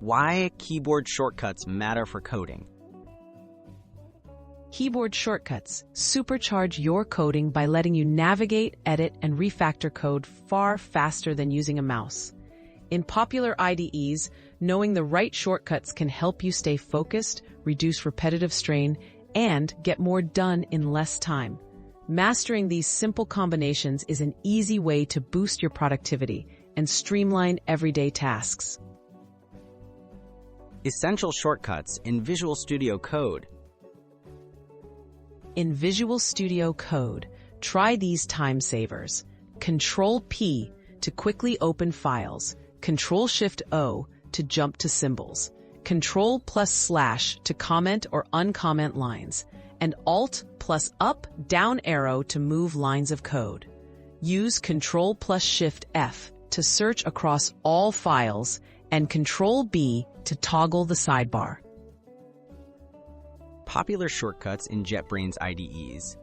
Why keyboard shortcuts matter for coding. Keyboard shortcuts supercharge your coding by letting you navigate, edit, and refactor code far faster than using a mouse. In popular IDEs, knowing the right shortcuts can help you stay focused, reduce repetitive strain, and get more done in less time. Mastering these simple combinations is an easy way to boost your productivity and streamline everyday tasks. Essential shortcuts in Visual Studio Code. In Visual Studio Code, try these time savers. Control-P to quickly open files. Control-Shift-O to jump to symbols. Control+/ to comment or uncomment lines. And Alt+up down arrow to move lines of code. Use Control+Shift-F to search across all files and Control-B to toggle the sidebar. Popular shortcuts in JetBrains IDEs.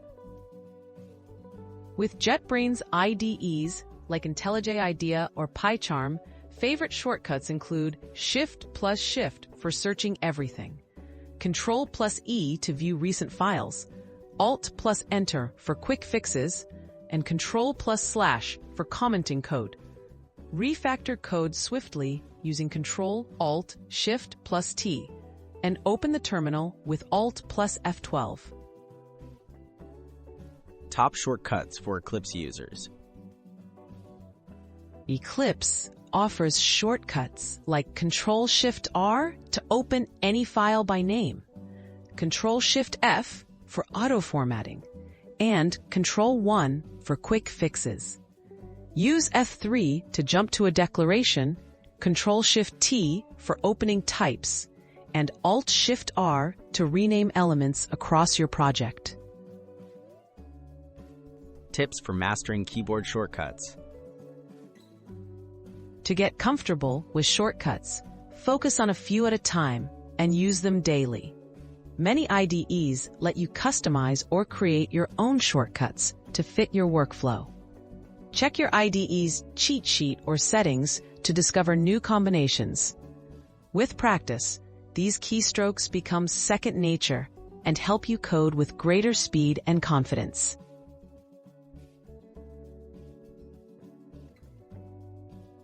With JetBrains IDEs, like IntelliJ IDEA or PyCharm, favorite shortcuts include Shift+Shift for searching everything, Control+E to view recent files, Alt+Enter for quick fixes, and Control+/ for commenting code. Refactor code swiftly using Control-Alt-Shift+T, and open the terminal with Alt+F12. Top shortcuts for Eclipse users. Eclipse offers shortcuts like Control-Shift-R to open any file by name, Control-Shift-F for auto-formatting, and Control-1 for quick fixes. Use F3 to jump to a declaration, Control-Shift-T for opening types, and Alt-Shift-R to rename elements across your project. Tips for mastering keyboard shortcuts. To get comfortable with shortcuts, focus on a few at a time and use them daily. Many IDEs let you customize or create your own shortcuts to fit your workflow. Check your IDE's cheat sheet or settings to discover new combinations. With practice, these keystrokes become second nature and help you code with greater speed and confidence.